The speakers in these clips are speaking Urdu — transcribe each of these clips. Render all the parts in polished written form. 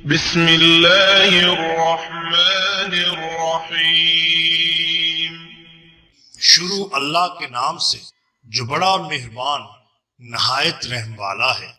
بسم اللہ الرحمن الرحیم۔ شروع اللہ کے نام سے جو بڑا مہربان نہایت رحم والا ہے۔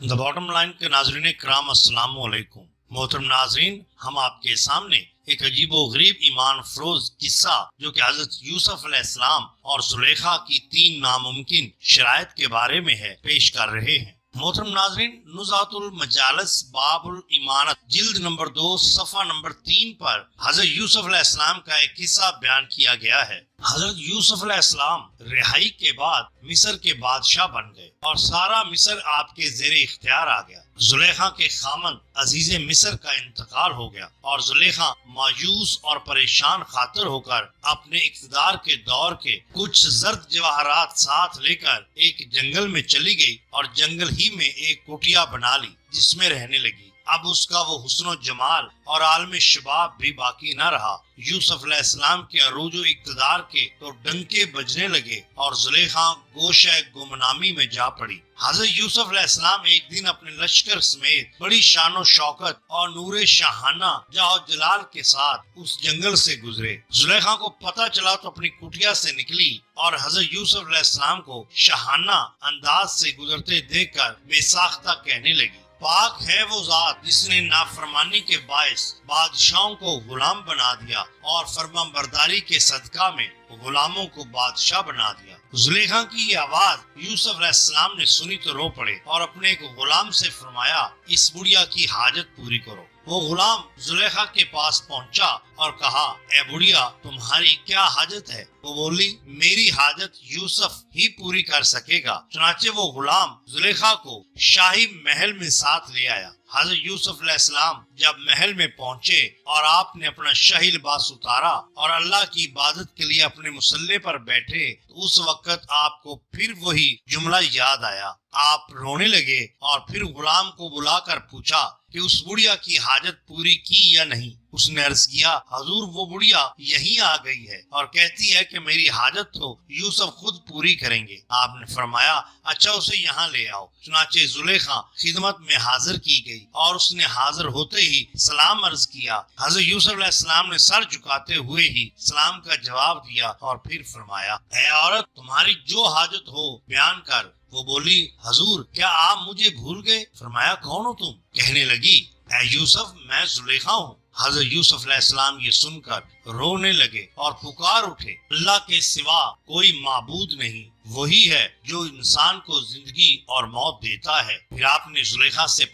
دا باٹم لائن کے ناظرین کرام السلام علیکم۔ محترم ناظرین، ہم آپ کے سامنے ایک عجیب و غریب ایمان فروز قصہ جو کہ حضرت یوسف علیہ السلام اور زلیخا کی 3 ناممکن شرائط کے بارے میں ہے پیش کر رہے ہیں۔ محترم ناظرین، نزہۃ المجالس باب الامانت جلد نمبر 2 صفحہ نمبر 3 پر حضرت یوسف علیہ السلام کا ایک قصہ بیان کیا گیا ہے۔ حضرت یوسف علیہ السلام رہائی کے بعد مصر کے بادشاہ بن گئے اور سارا مصر آپ کے زیر اختیار آ گیا۔ زلیخا کے خامند عزیز مصر کا انتقال ہو گیا اور زلیخا مایوس اور پریشان خاطر ہو کر اپنے اقتدار کے دور کے کچھ زرد جواہرات ساتھ لے کر ایک جنگل میں چلی گئی اور جنگل ہی میں ایک کٹیا بنا لی جس میں رہنے لگی۔ اب اس کا وہ حسن و جمال اور عالم شباب بھی باقی نہ رہا۔ یوسف علیہ السلام کے عروج و اقتدار کے تو ڈنکے بجنے لگے اور زلیخا گوشہ گمنامی میں جا پڑی۔ حضرت یوسف علیہ السلام ایک دن اپنے لشکر سمیت بڑی شان و شوکت اور نور شاہانہ جاہ و جلال کے ساتھ اس جنگل سے گزرے۔ زلیخا کو پتہ چلا تو اپنی کٹیا سے نکلی اور حضرت یوسف علیہ السلام کو شاہانہ انداز سے گزرتے دیکھ کر بے ساختہ کہنے لگی، پاک ہے وہ ذات جس نے نافرمانی کے باعث بادشاہوں کو غلام بنا دیا اور فرمان برداری کے صدقہ میں غلاموں کو بادشاہ بنا دیا۔ زلیخا کی یہ آواز یوسف علیہ السلام نے سنی تو رو پڑے اور اپنے ایک غلام سے فرمایا، اس بڑھیا کی حاجت پوری کرو۔ وہ غلام زلیخا کے پاس پہنچا اور کہا، اے بڑھیا تمہاری کیا حاجت ہے؟ وہ بولی، میری حاجت یوسف ہی پوری کر سکے گا۔ چنانچہ وہ غلام زلیخا کو شاہی محل میں ساتھ لے آیا۔ حضرت یوسف علیہ السلام جب محل میں پہنچے اور آپ نے اپنا شاہی لباس اتارا اور اللہ کی عبادت کے لیے اپنے مصلی پر بیٹھے تو اس وقت آپ کو پھر وہی جملہ یاد آیا۔ آپ رونے لگے اور پھر غلام کو بلا کر پوچھا کہ اس بڑھیا کی حاجت پوری کی یا نہیں۔ اس نے عرض کیا، حضور وہ بڑھیا یہیں آ گئی ہے اور کہتی ہے کہ میری حاجت تو یوسف خود پوری کریں گے۔ آپ نے فرمایا، اچھا اسے یہاں لے آؤ۔ چنانچہ زلیخا خدمت میں حاضر کی گئی اور اس نے حاضر ہوتے ہی سلام عرض کیا۔ حضرت یوسف علیہ السلام نے سر جھکاتے ہوئے ہی سلام کا جواب دیا اور پھر فرمایا، اے عورت تمہاری جو حاجت ہو بیان کر۔ وہ بولی، حضور کیا آپ مجھے بھول گئے؟ فرمایا، کون ہو تم؟ کہنے لگی، اے یوسف میں زلیخا ہوں۔ حضرت یوسف علیہ السلام یہ سن کر رونے لگے اور پکار اٹھے، اللہ کے سوا کوئی معبود نہیں، وہی ہے جو انسان کو زندگی اور موت دیتا ہے۔ پھر آپ نے زلیخا سے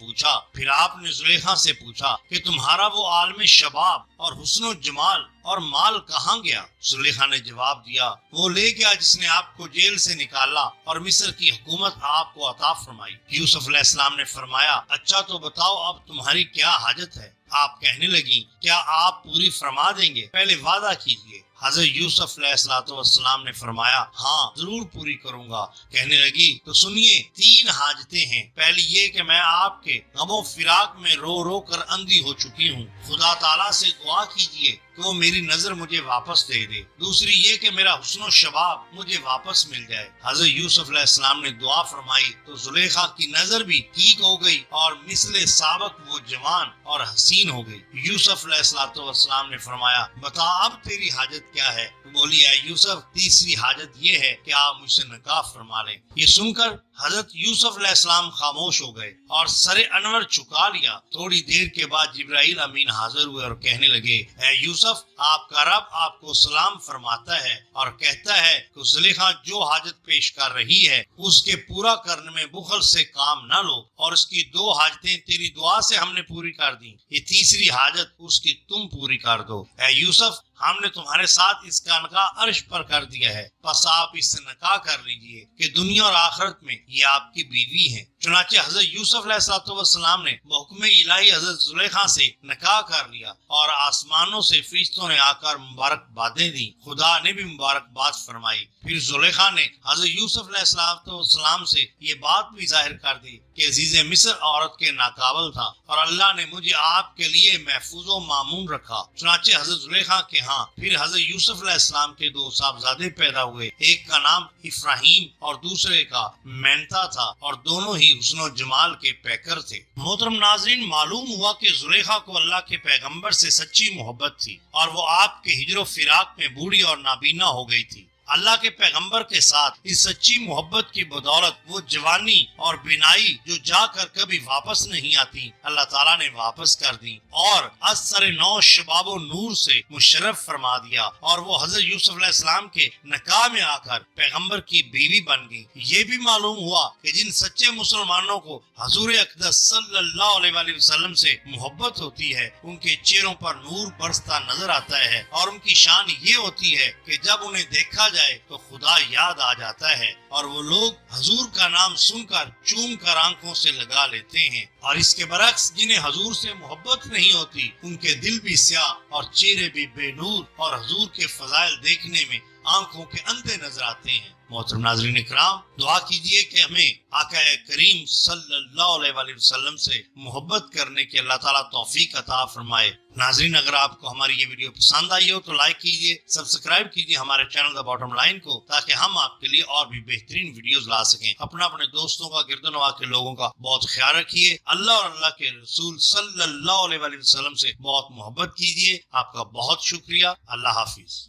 پوچھا کہ تمہارا وہ عالم شباب اور حسن و جمال اور مال کہاں گیا؟ زلیخا نے جواب دیا، وہ لے گیا جس نے آپ کو جیل سے نکالا اور مصر کی حکومت آپ کو عطا فرمائی۔ یوسف علیہ السلام نے فرمایا، اچھا تو بتاؤ اب تمہاری کیا حاجت ہے؟ آپ کہنے لگی، کیا آپ پوری فرما دیں گے؟ پہلے وعدہ کیجیے۔ حضرت یوسف علیہ السلام نے فرمایا، ہاں ضرور پوری کروں گا۔ کہنے لگی، تو سنیے 3 حاجتیں ہیں۔ پہلی یہ کہ میں آپ کے غم و فراق میں رو رو کر اندھی ہو چکی ہوں، خدا تعالیٰ سے دعا کیجیے کہ وہ میری نظر مجھے واپس دے دے۔ دوسری یہ کہ میرا حسن و شباب مجھے واپس مل جائے۔ حضرت یوسف علیہ السلام نے دعا فرمائی تو زلیخا کی نظر بھی ٹھیک ہو گئی اور مثل سابق وہ جوان اور حسین ہو گئی۔ یوسف علیہ السلام نے فرمایا، بتا اب تیری حاجت کیا ہے؟ بولی، اے یوسف تیسری حاجت یہ ہے کہ آپ مجھ سے نکاح فرما لیں۔ یہ سن کر حضرت یوسف علیہ السلام خاموش ہو گئے اور سر انور جھکا لیا۔ تھوڑی دیر کے بعد جبرائیل امین حاضر ہوئے اور کہنے لگے، اے یوسف آپ کا رب آپ کو سلام فرماتا ہے اور کہتا ہے کہ زلیخا جو حاجت پیش کر رہی ہے اس کے پورا کرنے میں بخل سے کام نہ لو، اور اس کی 2 حاجتیں تیری دعا سے ہم نے پوری کر دی، یہ تیسری حاجت اس کی تم پوری کر دو۔ اے یوسف ہم نے تمہارے ساتھ اس کا نکاح عرش پر کر دیا ہے، پس آپ اس سے نکاح کر لیجئے کہ دنیا اور آخرت میں یہ آپ کی بیوی ہیں۔ چنانچہ حضرت یوسف علیہ السلام نے بحکم الہی حضرت زلیخا سے نکاح کر لیا اور آسمانوں سے فرشتوں نے آ کر مبارکبادیں دی، خدا نے بھی مبارکباد فرمائی۔ پھر زلیخا نے حضرت یوسف علیہ السلام سے یہ بات بھی ظاہر کر دی کہ عزیز مصر عورت کے ناقابل تھا اور اللہ نے مجھے آپ کے لیے محفوظ و مامون رکھا۔ چنانچہ حضرت زلیخا کے ہاں پھر حضرت یوسف علیہ السلام کے 2 صاحبزادے پیدا ہوئے، ایک کا نام افراہیم اور دوسرے کا پہنتا تھا اور دونوں ہی حسن و جمال کے پیکر تھے۔ محترم ناظرین، معلوم ہوا کہ زلیخا کو اللہ کے پیغمبر سے سچی محبت تھی اور وہ آپ کے ہجر و فراق میں بوڑھی اور نابینا ہو گئی تھی۔ اللہ کے پیغمبر کے ساتھ اس سچی محبت کی بدولت وہ جوانی اور بینائی جو جا کر کبھی واپس نہیں آتی، اللہ تعالیٰ نے واپس کر دی اور اثر نو شباب و نور سے مشرف فرما دیا، اور وہ حضرت یوسف علیہ السلام کے نکاح میں آ کر پیغمبر کی بیوی بن گئی۔ یہ بھی معلوم ہوا کہ جن سچے مسلمانوں کو حضور اقدس صلی اللہ علیہ وآلہ وسلم سے محبت ہوتی ہے، ان کے چہروں پر نور برستا نظر آتا ہے، اور ان کی شان یہ ہوتی ہے کہ جب انہیں دیکھا تو خدا یاد آ جاتا ہے، اور وہ لوگ حضور کا نام سن کر چوم کر آنکھوں سے لگا لیتے ہیں۔ اور اس کے برعکس جنہیں حضور سے محبت نہیں ہوتی، ان کے دل بھی سیاہ اور چہرے بھی بے نور، اور حضور کے فضائل دیکھنے میں آنکھوں کے اندھے نظر آتے ہیں۔ محترم ناظرین اکرام، دعا کیجئے کہ ہمیں آقا کریم صلی اللہ علیہ وآلہ وسلم سے محبت کرنے کی اللہ تعالیٰ توفیق عطا فرمائے۔ ناظرین، اگر آپ کو ہماری یہ ویڈیو پسند آئی ہو تو لائک کیجئے، سبسکرائب کیجئے ہمارے چینل دا باٹم لائن کو، تاکہ ہم آپ کے لیے اور بھی بہترین ویڈیوز لا سکیں۔ اپنے دوستوں کا، گرد و نواح کے لوگوں کا بہت خیال رکھیے۔ اللہ اور اللہ کے رسول صلی اللہ علیہ وآلہ وسلم سے بہت محبت کیجئے۔ آپ کا بہت شکریہ۔ اللہ حافظ۔